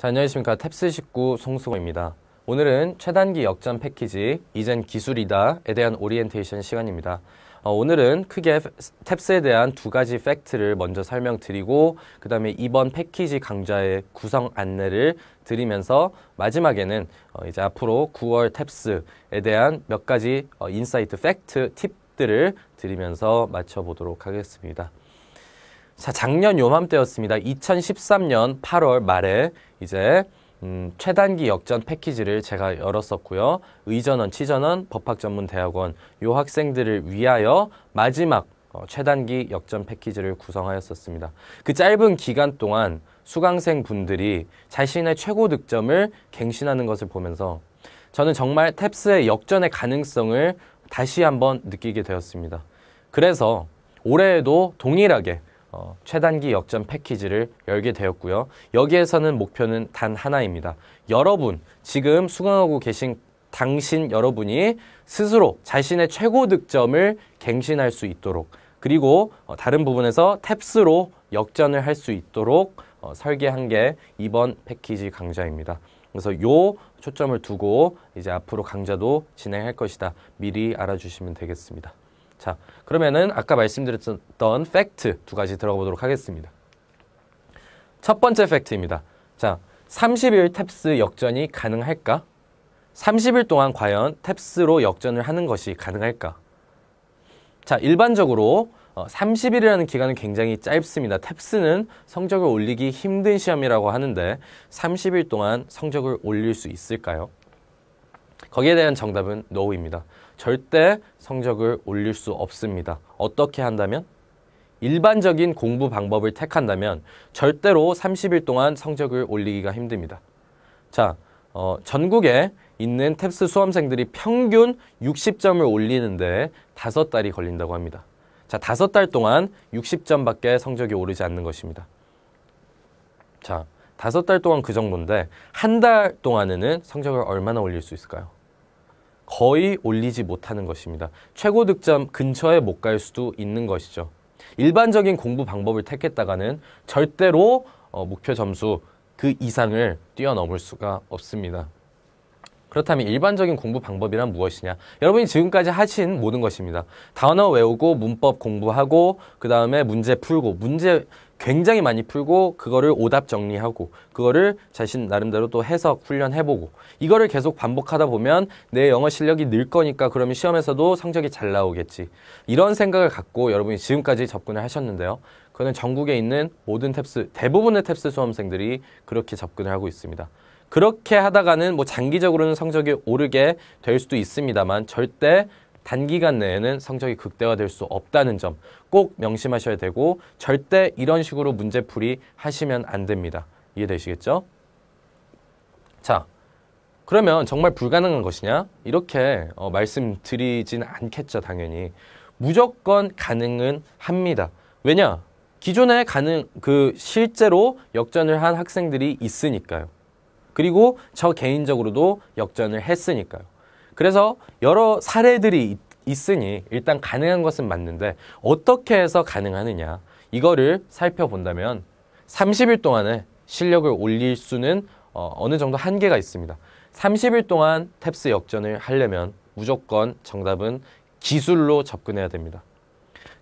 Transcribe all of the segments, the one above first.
자, 안녕하십니까. 탭스19 송승호입니다. 오늘은 최단기 역전 패키지 이젠 기술이다에 대한 오리엔테이션 시간입니다. 오늘은 크게 탭스에 대한 두 가지 팩트를 먼저 설명드리고 그 다음에 이번 패키지 강좌의 구성 안내를 드리면서 마지막에는 이제 앞으로 9월 탭스에 대한 몇 가지 인사이트 팩트 팁들을 드리면서 마쳐보도록 하겠습니다. 자, 작년 요맘때였습니다. 2013년 8월 말에 이제 최단기 역전 패키지를 제가 열었었고요. 의전원, 치전원, 법학전문대학원 요 학생들을 위하여 마지막 최단기 역전 패키지를 구성하였었습니다. 그 짧은 기간 동안 수강생 분들이 자신의 최고 득점을 갱신하는 것을 보면서 저는 정말 탭스의 역전의 가능성을 다시 한번 느끼게 되었습니다. 그래서 올해에도 동일하게 최단기 역전 패키지를 열게 되었고요. 여기에서는 목표는 단 하나입니다. 여러분, 지금 수강하고 계신 당신 여러분이 스스로 자신의 최고 득점을 갱신할 수 있도록 그리고 다른 부분에서 탭스로 역전을 할 수 있도록 설계한 게 이번 패키지 강좌입니다. 그래서 요 초점을 두고 이제 앞으로 강좌도 진행할 것이다. 미리 알아주시면 되겠습니다. 자, 그러면은 아까 말씀드렸던 팩트 두 가지 들어가 보도록 하겠습니다. 첫 번째 팩트입니다. 자, 30일 탭스 역전이 가능할까? 30일 동안 과연 탭스로 역전을 하는 것이 가능할까? 자, 일반적으로 30일이라는 기간은 굉장히 짧습니다. 탭스는 성적을 올리기 힘든 시험이라고 하는데 30일 동안 성적을 올릴 수 있을까요? 거기에 대한 정답은 NO입니다. 절대 성적을 올릴 수 없습니다. 어떻게 한다면? 일반적인 공부 방법을 택한다면 절대로 30일 동안 성적을 올리기가 힘듭니다. 자, 전국에 있는 탭스 수험생들이 평균 60점을 올리는데 5달이 걸린다고 합니다. 자, 5달 동안 60점밖에 성적이 오르지 않는 것입니다. 자, 5달 동안 그 정도인데 한 달 동안에는 성적을 얼마나 올릴 수 있을까요? 거의 올리지 못하는 것입니다. 최고 득점 근처에 못 갈 수도 있는 것이죠. 일반적인 공부 방법을 택했다가는 절대로 목표 점수 그 이상을 뛰어넘을 수가 없습니다. 그렇다면 일반적인 공부 방법이란 무엇이냐? 여러분이 지금까지 하신 모든 것입니다. 단어 외우고 문법 공부하고 그 다음에 문제 풀고 문제 굉장히 많이 풀고 그거를 오답 정리하고 그거를 자신 나름대로 또 해석 훈련해보고 이거를 계속 반복하다 보면 내 영어 실력이 늘 거니까 그러면 시험에서도 성적이 잘 나오겠지. 이런 생각을 갖고 여러분이 지금까지 접근을 하셨는데요. 그거는 전국에 있는 모든 탭스, 대부분의 탭스 수험생들이 그렇게 접근을 하고 있습니다. 그렇게 하다가는 뭐 장기적으로는 성적이 오르게 될 수도 있습니다만 절대 단기간 내에는 성적이 극대화될 수 없다는 점 꼭 명심하셔야 되고 절대 이런 식으로 문제풀이 하시면 안 됩니다. 이해되시겠죠? 자, 그러면 정말 불가능한 것이냐? 이렇게 말씀드리진 않겠죠, 당연히. 무조건 가능은 합니다. 왜냐? 기존에 실제로 역전을 한 학생들이 있으니까요. 그리고 저 개인적으로도 역전을 했으니까요. 그래서 여러 사례들이 있으니 일단 가능한 것은 맞는데 어떻게 해서 가능하느냐 이거를 살펴본다면 30일 동안에 실력을 올릴 수는 어느 정도 한계가 있습니다. 30일 동안 탭스 역전을 하려면 무조건 정답은 기술로 접근해야 됩니다.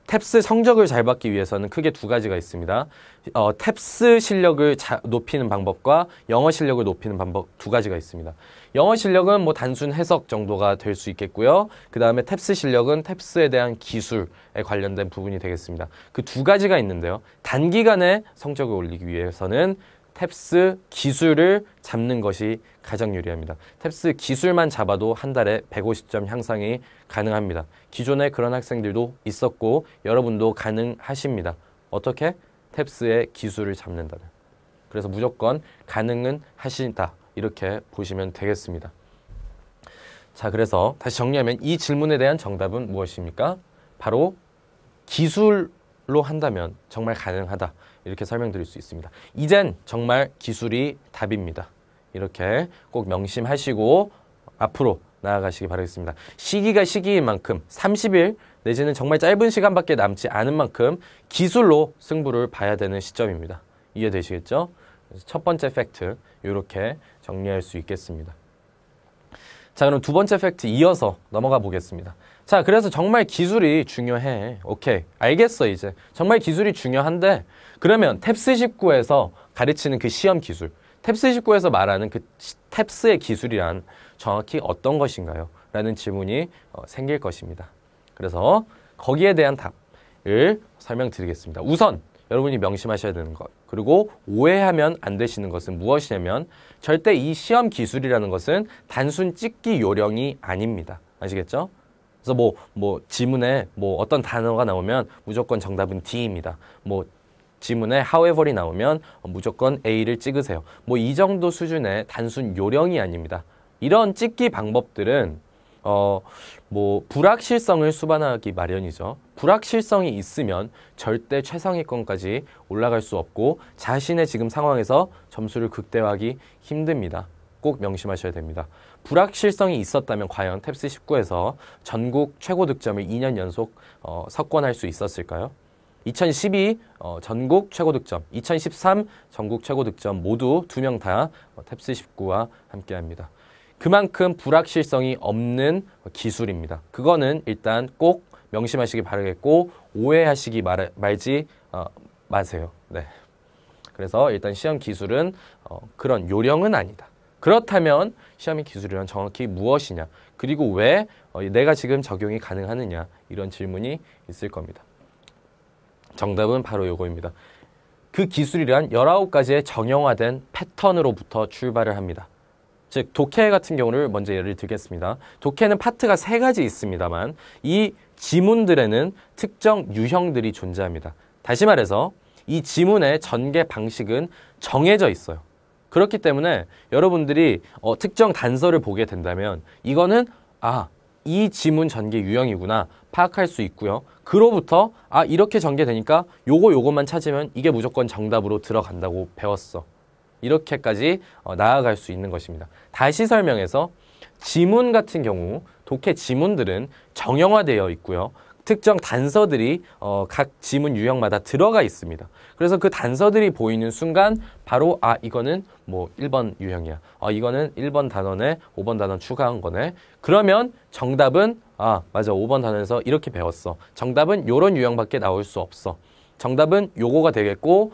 탭스 성적을 잘 받기 위해서는 크게 두 가지가 있습니다. 탭스 실력을 높이는 방법과 영어 실력을 높이는 방법 두 가지가 있습니다. 영어 실력은 뭐 단순 해석 정도가 될 수 있겠고요. 그 다음에 탭스 실력은 탭스에 대한 기술에 관련된 부분이 되겠습니다. 그 두 가지가 있는데요. 단기간에 성적을 올리기 위해서는 탭스 기술을 잡는 것이 가장 유리합니다. 탭스 기술만 잡아도 한 달에 150점 향상이 가능합니다. 기존에 그런 학생들도 있었고 여러분도 가능하십니다. 어떻게? 탭스의 기술을 잡는다면. 그래서 무조건 가능은 하신다. 이렇게 보시면 되겠습니다. 자, 그래서 다시 정리하면 이 질문에 대한 정답은 무엇입니까? 바로 기술로 한다면 정말 가능하다. 이렇게 설명드릴 수 있습니다. 이젠 정말 기술이 답입니다. 이렇게 꼭 명심하시고 앞으로 나아가시기 바라겠습니다. 시기가 시기인 만큼 30일 내지는 정말 짧은 시간밖에 남지 않은 만큼 기술로 승부를 봐야 되는 시점입니다. 이해되시겠죠? 그래서 첫 번째 팩트 이렇게 정리할 수 있겠습니다. 자, 그럼 두 번째 팩트 이어서 넘어가 보겠습니다. 자, 그래서 정말 기술이 중요해. 오케이, 알겠어. 이제 정말 기술이 중요한데 그러면 탭스 19에서 가르치는 그 시험 기술, 탭스 19에서 말하는 그 탭스의 기술이란 정확히 어떤 것인가요? 라는 질문이 생길 것입니다. 그래서 거기에 대한 답을 설명드리겠습니다. 우선 여러분이 명심하셔야 되는 것, 그리고 오해하면 안 되시는 것은 무엇이냐면 절대 이 시험 기술이라는 것은 단순 찍기 요령이 아닙니다. 아시겠죠? 그래서 뭐 지문에 뭐 어떤 단어가 나오면 무조건 정답은 D입니다. 뭐 지문에 however이 나오면 무조건 A를 찍으세요. 뭐 이 정도 수준의 단순 요령이 아닙니다. 이런 찍기 방법들은 뭐 불확실성을 수반하기 마련이죠. 불확실성이 있으면 절대 최상위권까지 올라갈 수 없고 자신의 지금 상황에서 점수를 극대화하기 힘듭니다. 꼭 명심하셔야 됩니다. 불확실성이 있었다면 과연 탭스 19에서 전국 최고 득점을 2년 연속 석권할 수 있었을까요? 2012 전국 최고 득점, 2013 전국 최고 득점 모두 2명 다 탭스 19와 함께합니다. 그만큼 불확실성이 없는 기술입니다. 그거는 일단 꼭 명심하시기 바라겠고 오해하시기 말지 마세요. 네. 그래서 일단 시험 기술은 그런 요령은 아니다. 그렇다면 시험의 기술이란 정확히 무엇이냐, 그리고 왜 내가 지금 적용이 가능하느냐, 이런 질문이 있을 겁니다. 정답은 바로 요거입니다. 그 기술이란 19가지의 정형화된 패턴으로부터 출발을 합니다. 즉 독해 같은 경우를 먼저 예를 들겠습니다. 독해는 파트가 3가지 있습니다만 이 지문들에는 특정 유형들이 존재합니다. 다시 말해서 이 지문의 전개 방식은 정해져 있어요. 그렇기 때문에 여러분들이 특정 단서를 보게 된다면 이거는 이 지문 전개 유형이구나 파악할 수 있고요. 그로부터 이렇게 전개되니까 요거만 찾으면 이게 무조건 정답으로 들어간다고 배웠어. 이렇게까지 나아갈 수 있는 것입니다. 다시 설명해서 지문 같은 경우 독해 지문들은 정형화되어 있고요. 특정 단서들이 각 지문 유형마다 들어가 있습니다. 그래서 그 단서들이 보이는 순간 바로 이거는 뭐 1번 유형이야. 이거는 1번 단원에 5번 단원 추가한 거네. 그러면 정답은 맞아, 5번 단원에서 이렇게 배웠어. 정답은 요런 유형밖에 나올 수 없어. 정답은 요거가 되겠고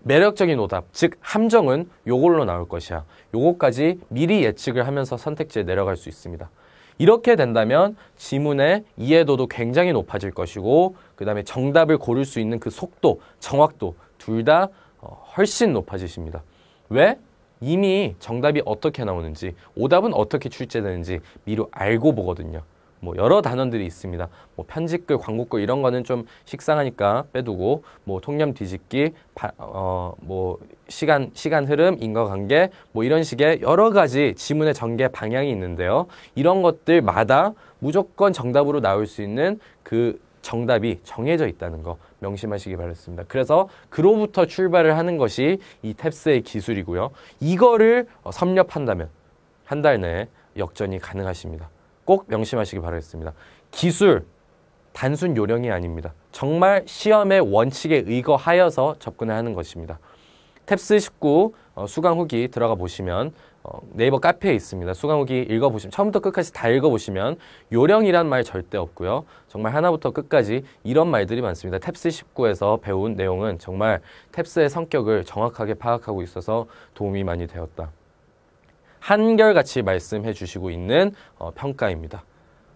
매력적인 오답, 즉 함정은 요걸로 나올 것이야. 요거까지 미리 예측을 하면서 선택지에 내려갈 수 있습니다. 이렇게 된다면 지문의 이해도도 굉장히 높아질 것이고 그 다음에 정답을 고를 수 있는 그 속도, 정확도 둘 다 훨씬 높아지십니다. 왜? 이미 정답이 어떻게 나오는지, 오답은 어떻게 출제되는지 미리 알고 보거든요. 뭐 여러 단원들이 있습니다. 뭐 편집글, 광고글 이런 거는 좀 식상하니까 빼두고 뭐 통념 뒤집기, 뭐 시간 흐름, 인과관계 뭐 이런 식의 여러 가지 지문의 전개 방향이 있는데요. 이런 것들마다 무조건 정답으로 나올 수 있는 그 정답이 정해져 있다는 거 명심하시기 바랍니다. 그래서 그로부터 출발을 하는 것이 이 탭스의 기술이고요. 이거를 섭렵한다면 한 달 내에 역전이 가능하십니다. 꼭 명심하시기 바라겠습니다. 기술, 단순 요령이 아닙니다. 정말 시험의 원칙에 의거하여서 접근을 하는 것입니다. 탭스 19 수강 후기 들어가 보시면 네이버 카페에 있습니다. 수강 후기 읽어보시면 처음부터 끝까지 다 읽어보시면 요령이란 말 절대 없고요. 정말 하나부터 끝까지 이런 말들이 많습니다. 탭스 19에서 배운 내용은 정말 탭스의 성격을 정확하게 파악하고 있어서 도움이 많이 되었다. 한결같이 말씀해 주시고 있는 평가입니다.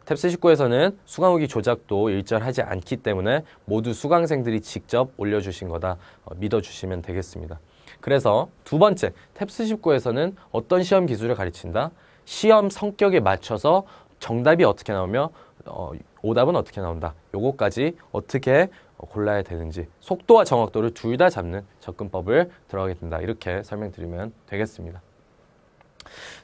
탭스 19에서는 수강 후기 조작도 일절하지 않기 때문에 모두 수강생들이 직접 올려주신 거다 믿어주시면 되겠습니다. 그래서 두 번째, 탭스 19에서는 어떤 시험 기술을 가르친다? 시험 성격에 맞춰서 정답이 어떻게 나오며 오답은 어떻게 나온다. 요거까지 어떻게 골라야 되는지 속도와 정확도를 둘 다 잡는 접근법을 들어가게 된다. 이렇게 설명드리면 되겠습니다.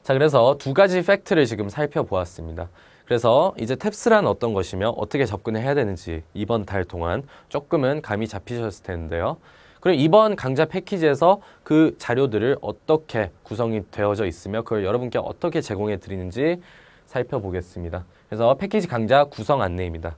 자, 그래서 두 가지 팩트를 지금 살펴보았습니다. 그래서 이제 탭스란 어떤 것이며 어떻게 접근을 해야 되는지 이번 달 동안 조금은 감이 잡히셨을 텐데요. 그리고 이번 강좌 패키지에서 그 자료들을 어떻게 구성이 되어져 있으며 그걸 여러분께 어떻게 제공해 드리는지 살펴보겠습니다. 그래서 패키지 강좌 구성 안내입니다.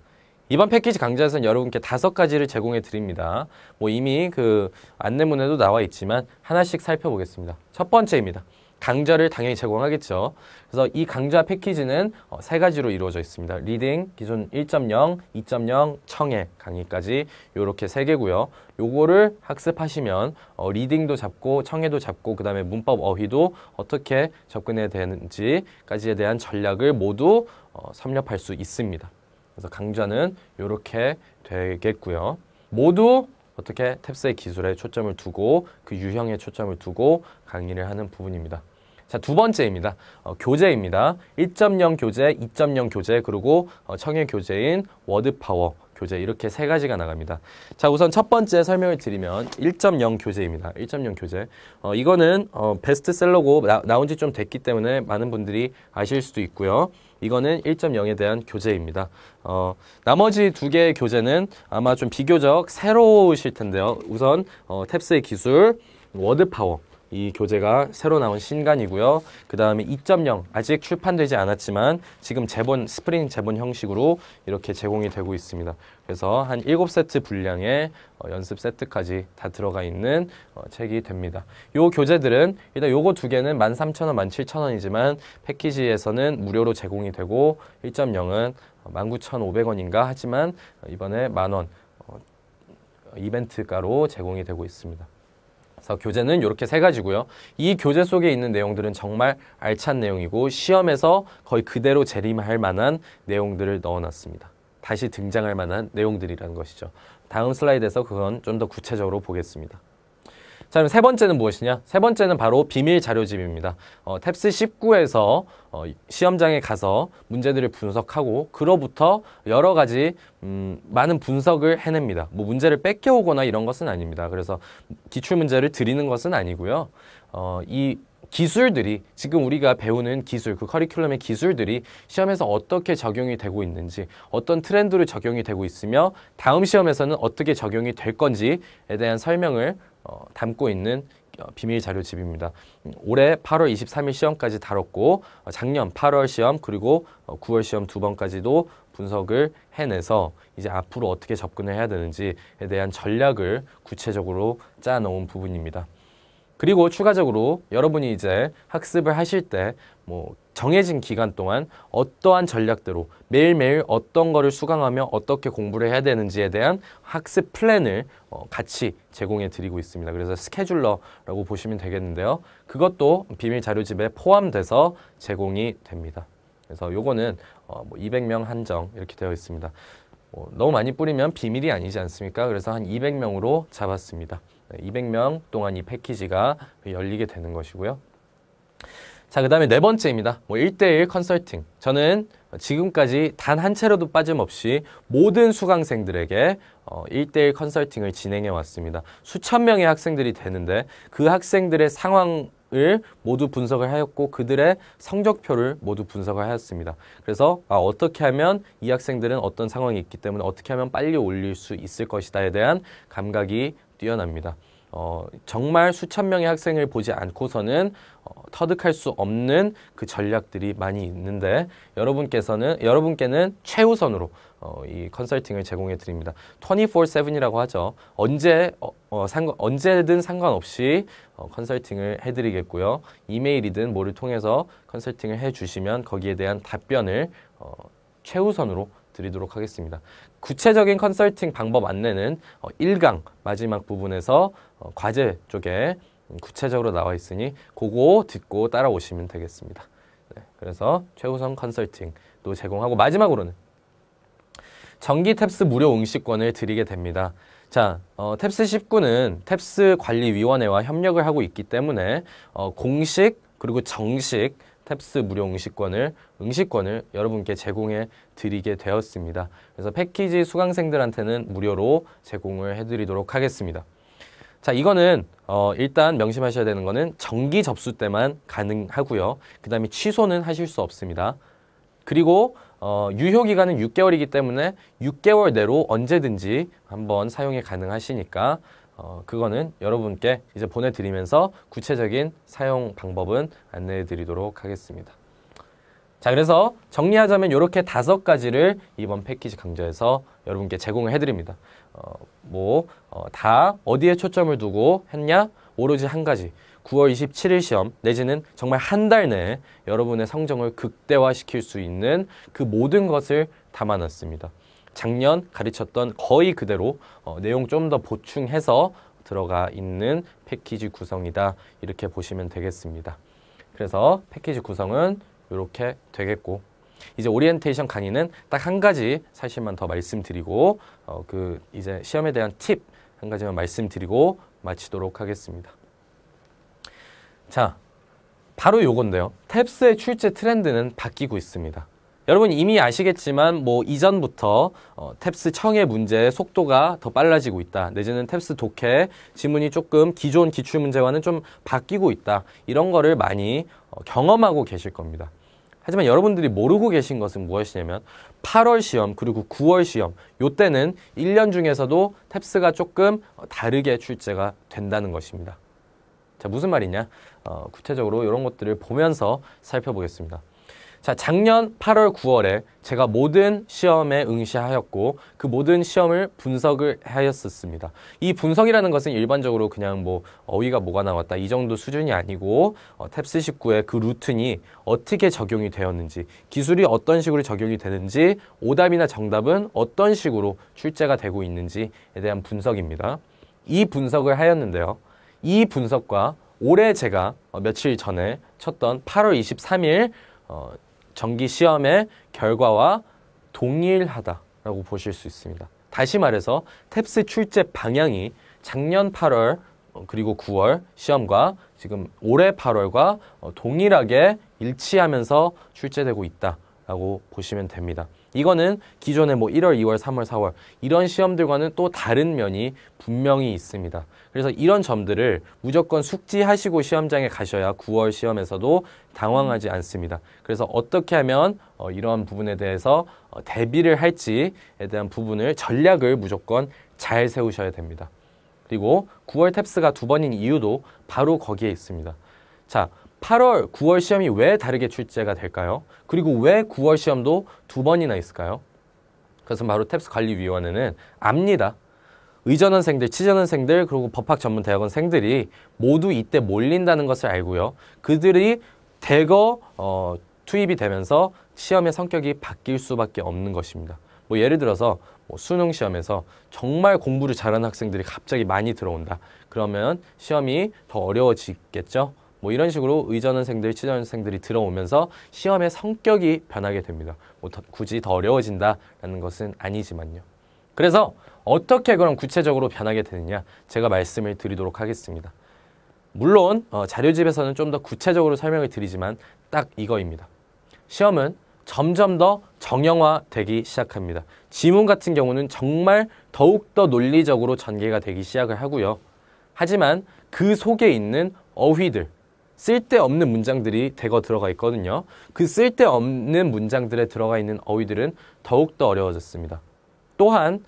이번 패키지 강좌에서는 여러분께 5가지를 제공해 드립니다. 뭐 이미 그 안내문에도 나와 있지만 하나씩 살펴보겠습니다. 첫 번째입니다. 강좌를 당연히 제공하겠죠. 그래서 이 강좌 패키지는 3가지로 이루어져 있습니다. 리딩, 기존 1.0, 2.0, 청해 강의까지 요렇게 3개고요. 요거를 학습하시면 리딩도 잡고 청해도 잡고 그 다음에 문법 어휘도 어떻게 접근해야 되는지까지에 대한 전략을 모두 섭렵할 수 있습니다. 그래서 강좌는 요렇게 되겠고요. 모두 어떻게 탭스의 기술에 초점을 두고 그 유형에 초점을 두고 강의를 하는 부분입니다. 자, 두 번째입니다. 교재입니다. 1.0 교재, 2.0 교재, 그리고 청해 교재인 워드파워 교재 이렇게 3가지가 나갑니다. 자, 우선 첫 번째 설명을 드리면 1.0 교재입니다. 1.0 교재. 이거는 베스트셀러고 나온 지 좀 됐기 때문에 많은 분들이 아실 수도 있고요. 이거는 1.0에 대한 교재입니다. 나머지 2개의 교재는 아마 좀 비교적 새로우실 텐데요. 우선 탭스의 기술, 워드파워. 이 교재가 새로 나온 신간이고요. 그 다음에 2.0 아직 출판되지 않았지만 지금 스프링 제본 형식으로 이렇게 제공이 되고 있습니다. 그래서 한 7세트 분량의 연습 세트까지 다 들어가 있는 책이 됩니다. 요 교재들은 일단 요거 2개는 13,000원, 17,000원이지만 패키지에서는 무료로 제공이 되고 1.0은 19,500원인가 하지만 이번에 10,000원 이벤트가로 제공이 되고 있습니다. 그래서 교재는 이렇게 3가지고요. 이 교재 속에 있는 내용들은 정말 알찬 내용이고 시험에서 거의 그대로 재림할 만한 내용들을 넣어놨습니다. 다시 등장할 만한 내용들이라는 것이죠. 다음 슬라이드에서 그건 좀 더 구체적으로 보겠습니다. 자, 그럼 3번째는 무엇이냐? 3번째는 바로 비밀 자료집입니다. 탭스 19에서 시험장에 가서 문제들을 분석하고 그로부터 여러 가지 많은 분석을 해냅니다. 뭐 문제를 뺏겨오거나 이런 것은 아닙니다. 그래서 기출문제를 드리는 것은 아니고요. 이 기술들이 지금 우리가 배우는 기술, 그 커리큘럼의 기술들이 시험에서 어떻게 적용이 되고 있는지, 어떤 트렌드로 적용이 되고 있으며 다음 시험에서는 어떻게 적용이 될 건지에 대한 설명을 담고 있는 비밀 자료집입니다. 올해 8월 23일 시험까지 다뤘고 작년 8월 시험 그리고 9월 시험 2번까지도 분석을 해내서 이제 앞으로 어떻게 접근을 해야 되는지에 대한 전략을 구체적으로 짜놓은 부분입니다. 그리고 추가적으로 여러분이 이제 학습을 하실 때 뭐 정해진 기간 동안 어떠한 전략대로 매일매일 어떤 거를 수강하며 어떻게 공부를 해야 되는지에 대한 학습 플랜을 같이 제공해 드리고 있습니다. 그래서 스케줄러라고 보시면 되겠는데요. 그것도 비밀 자료집에 포함돼서 제공이 됩니다. 그래서 요거는 200명 한정 이렇게 되어 있습니다. 너무 많이 뿌리면 비밀이 아니지 않습니까? 그래서 한 200명으로 잡았습니다. 200명 동안 이 패키지가 열리게 되는 것이고요. 자, 그 다음에 4번째입니다. 1대1 컨설팅. 저는 지금까지 단 한 차례도 빠짐없이 모든 수강생들에게 1대1 컨설팅을 진행해 왔습니다. 수천 명의 학생들이 되는데 그 학생들의 상황을 모두 분석을 하였고 그들의 성적표를 모두 분석을 하였습니다. 그래서 어떻게 하면 이 학생들은 어떤 상황이 있기 때문에 어떻게 하면 빨리 올릴 수 있을 것이다에 대한 감각이 뛰어납니다. 정말 수천 명의 학생을 보지 않고서는 터득할 수 없는 그 전략들이 많이 있는데 여러분께는 최우선으로 이 컨설팅을 제공해 드립니다. 24/7이라고 하죠. 언제든 상관없이 컨설팅을 해드리겠고요. 이메일이든 뭐를 통해서 컨설팅을 해주시면 거기에 대한 답변을 최우선으로 드리도록 하겠습니다. 구체적인 컨설팅 방법 안내는 1강 마지막 부분에서 과제 쪽에 구체적으로 나와 있으니 그거 듣고 따라오시면 되겠습니다. 네, 그래서 최우선 컨설팅도 제공하고 마지막으로는 정기 탭스 무료 응시권을 드리게 됩니다. 자, 탭스 19는 탭스 관리위원회와 협력을 하고 있기 때문에 공식 그리고 정식 탭스 무료 응시권을 여러분께 제공해 드리게 되었습니다. 그래서 패키지 수강생들한테는 무료로 제공을 해드리도록 하겠습니다. 자, 이거는 일단 명심하셔야 되는 거는 정기 접수 때만 가능하고요. 그 다음에 취소는 하실 수 없습니다. 그리고 유효기간은 6개월이기 때문에 6개월 내로 언제든지 한번 사용이 가능하시니까 그거는 여러분께 이제 보내드리면서 구체적인 사용 방법은 안내해 드리도록 하겠습니다. 자, 그래서 정리하자면 이렇게 5가지를 이번 패키지 강좌에서 여러분께 제공을 해드립니다. 다 어디에 초점을 두고 했냐? 오로지 한 가지. 9월 27일 시험 내지는 정말 한 달 내에 여러분의 성적을 극대화시킬 수 있는 그 모든 것을 담아놨습니다. 작년 가르쳤던 거의 그대로 내용 좀 더 보충해서 들어가 있는 패키지 구성이다. 이렇게 보시면 되겠습니다. 그래서 패키지 구성은 이렇게 되겠고, 이제 오리엔테이션 강의는 딱 한 가지 사실만 더 말씀드리고 이제 시험에 대한 팁 한 가지만 말씀드리고 마치도록 하겠습니다. 자, 바로 요건데요. 탭스의 출제 트렌드는 바뀌고 있습니다. 여러분 이미 아시겠지만 이전부터 탭스 청해 문제의 속도가 더 빨라지고 있다. 내지는 탭스 독해 지문이 조금 기존 기출문제와는 좀 바뀌고 있다. 이런 거를 많이 경험하고 계실 겁니다. 하지만 여러분들이 모르고 계신 것은 무엇이냐면 8월 시험 그리고 9월 시험 요때는 1년 중에서도 탭스가 조금 다르게 출제가 된다는 것입니다. 자, 무슨 말이냐? 구체적으로 이런 것들을 보면서 살펴보겠습니다. 자, 작년 8월, 9월에 제가 모든 시험에 응시하였고 그 모든 시험을 분석을 하였었습니다. 이 분석이라는 것은 일반적으로 그냥 어휘가 뭐가 나왔다 이 정도 수준이 아니고 탭스 19의 그 루틴이 어떻게 적용이 되었는지, 기술이 어떤 식으로 적용이 되는지, 오답이나 정답은 어떤 식으로 출제가 되고 있는지에 대한 분석입니다. 이 분석을 하였는데요. 이 분석과 올해 제가 며칠 전에 쳤던 8월 23일 정기 시험의 결과와 동일하다라고 보실 수 있습니다. 다시 말해서 탭스 출제 방향이 작년 8월 그리고 9월 시험과 지금 올해 8월과 동일하게 일치하면서 출제되고 있다라고 보시면 됩니다. 이거는 기존의 1월, 2월, 3월, 4월 이런 시험들과는 또 다른 면이 분명히 있습니다. 그래서 이런 점들을 무조건 숙지하시고 시험장에 가셔야 9월 시험에서도 당황하지 않습니다. 그래서 어떻게 하면 이러한 부분에 대해서 대비를 할지에 대한 부분을 전략을 무조건 잘 세우셔야 됩니다. 그리고 9월 탭스가 2번인 이유도 바로 거기에 있습니다. 자, 8월, 9월 시험이 왜 다르게 출제가 될까요? 그리고 왜 9월 시험도 2번이나 있을까요? 그래서 바로 탭스 관리위원회는 압니다. 의전원생들, 치전원생들, 그리고 법학전문대학원생들이 모두 이때 몰린다는 것을 알고요. 그들이 대거 투입이 되면서 시험의 성격이 바뀔 수밖에 없는 것입니다. 예를 들어서 수능 시험에서 정말 공부를 잘하는 학생들이 갑자기 많이 들어온다. 그러면 시험이 더 어려워지겠죠? 이런 식으로 의전원생들, 치전원생들이 들어오면서 시험의 성격이 변하게 됩니다. 굳이 더 어려워진다라는 것은 아니지만요. 그래서 어떻게 그럼 구체적으로 변하게 되느냐 제가 말씀을 드리도록 하겠습니다. 물론 자료집에서는 좀 더 구체적으로 설명을 드리지만 딱 이거입니다. 시험은 점점 더 정형화되기 시작합니다. 지문 같은 경우는 정말 더욱더 논리적으로 전개가 되기 시작을 하고요. 하지만 그 속에 있는 어휘들, 쓸데없는 문장들이 대거 들어가 있거든요. 그 쓸데없는 문장들에 들어가 있는 어휘들은 더욱더 어려워졌습니다. 또한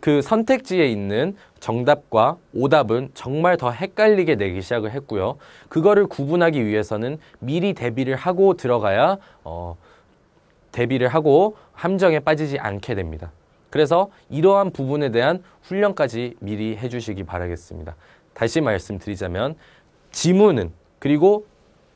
그 선택지에 있는 정답과 오답은 정말 더 헷갈리게 내기 시작을 했고요. 그거를 구분하기 위해서는 미리 대비를 하고 들어가야 대비를 하고 함정에 빠지지 않게 됩니다. 그래서 이러한 부분에 대한 훈련까지 미리 해주시기 바라겠습니다. 다시 말씀드리자면 지문은 그리고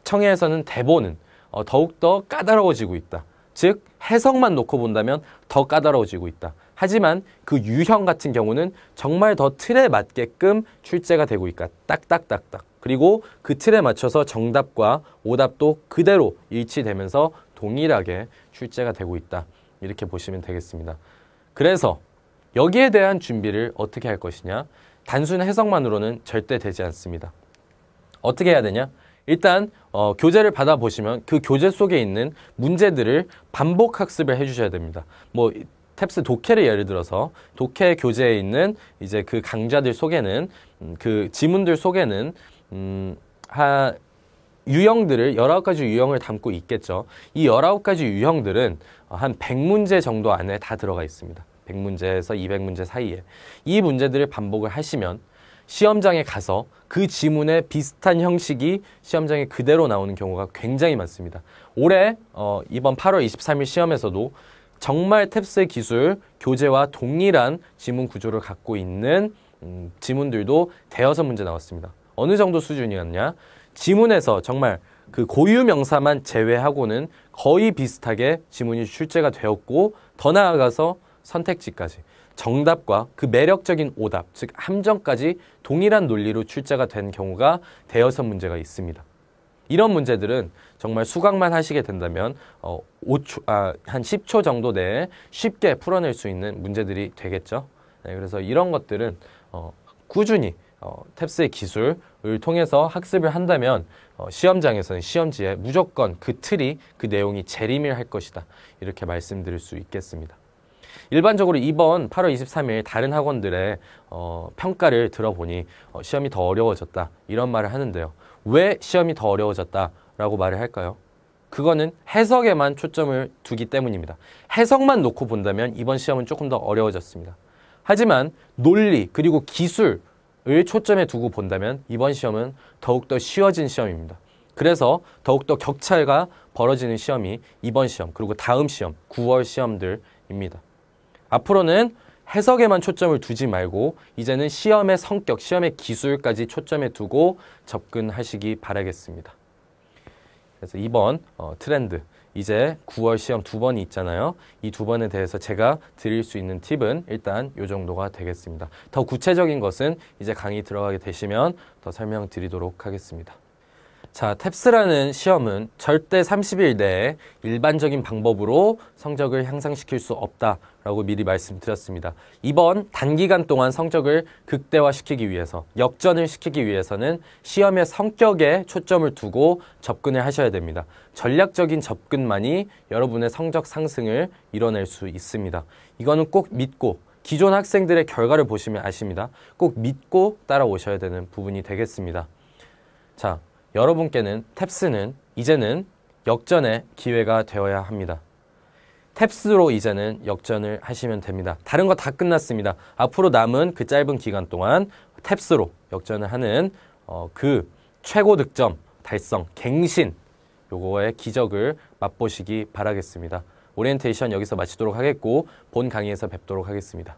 청해에서는 대본은 더욱더 까다로워지고 있다. 즉 해석만 놓고 본다면 더 까다로워지고 있다. 하지만 그 유형 같은 경우는 정말 더 틀에 맞게끔 출제가 되고 있다. 딱딱딱딱. 그리고 그 틀에 맞춰서 정답과 오답도 그대로 일치되면서 동일하게 출제가 되고 있다. 이렇게 보시면 되겠습니다. 그래서 여기에 대한 준비를 어떻게 할 것이냐? 단순 해석만으로는 절대 되지 않습니다. 어떻게 해야 되냐? 일단 교재를 받아보시면 그 교재 속에 있는 문제들을 반복 학습을 해주셔야 됩니다. 탭스 독해를 예를 들어서 독해 교재에 있는 이제 그 강좌들 속에는 그 지문들 속에는 유형들을 19가지 유형을 담고 있겠죠. 이 19가지 유형들은 한 100문제 정도 안에 다 들어가 있습니다. 100문제에서 200문제 사이에. 이 문제들을 반복을 하시면 시험장에 가서 그 지문에 비슷한 형식이 시험장에 그대로 나오는 경우가 굉장히 많습니다. 올해 이번 8월 23일 시험에서도 정말 탭스의 기술 교재와 동일한 지문 구조를 갖고 있는 지문들도 대여섯 문제 나왔습니다. 어느 정도 수준이었냐? 지문에서 정말 그 고유 명사만 제외하고는 거의 비슷하게 지문이 출제가 되었고, 더 나아가서 선택지까지 정답과 그 매력적인 오답, 즉 함정까지 동일한 논리로 출제가 된 경우가 대여섯 문제가 있습니다. 이런 문제들은 정말 수강만 하시게 된다면 한 10초 정도 내에 쉽게 풀어낼 수 있는 문제들이 되겠죠. 네, 그래서 이런 것들은 꾸준히 탭스의 기술을 통해서 학습을 한다면 시험장에서는 시험지에 무조건 그 틀이, 그 내용이 재림을 할 것이다. 이렇게 말씀드릴 수 있겠습니다. 일반적으로 이번 8월 23일 다른 학원들의 평가를 들어보니 시험이 더 어려워졌다 이런 말을 하는데요. 왜 시험이 더 어려워졌다라고 말을 할까요? 그거는 해석에만 초점을 두기 때문입니다. 해석만 놓고 본다면 이번 시험은 조금 더 어려워졌습니다. 하지만 논리 그리고 기술을 초점에 두고 본다면 이번 시험은 더욱더 쉬워진 시험입니다. 그래서 더욱더 격차가 벌어지는 시험이 이번 시험 그리고 다음 시험 9월 시험들입니다. 앞으로는 해석에만 초점을 두지 말고 이제는 시험의 성격, 시험의 기술까지 초점에 두고 접근하시기 바라겠습니다. 그래서 이번 트렌드, 이제 9월 시험 2번이 있잖아요. 이 2번에 대해서 제가 드릴 수 있는 팁은 일단 이 정도가 되겠습니다. 더 구체적인 것은 이제 강의 들어가게 되시면 더 설명드리도록 하겠습니다. 자, 탭스라는 시험은 절대 30일 내에 일반적인 방법으로 성적을 향상시킬 수 없다라고 미리 말씀드렸습니다. 이번 단기간 동안 성적을 극대화시키기 위해서, 역전을 시키기 위해서는 시험의 성격에 초점을 두고 접근을 하셔야 됩니다. 전략적인 접근만이 여러분의 성적 상승을 이뤄낼 수 있습니다. 이거는 꼭 믿고, 기존 학생들의 결과를 보시면 아십니다. 꼭 믿고 따라오셔야 되는 부분이 되겠습니다. 자, 여러분께는 탭스는 이제는 역전의 기회가 되어야 합니다. 탭스로 이제는 역전을 하시면 됩니다. 다른 거 다 끝났습니다. 앞으로 남은 그 짧은 기간 동안 탭스로 역전을 하는 그 최고 득점 달성, 갱신, 요거의 기적을 맛보시기 바라겠습니다. 오리엔테이션 여기서 마치도록 하겠고 본 강의에서 뵙도록 하겠습니다.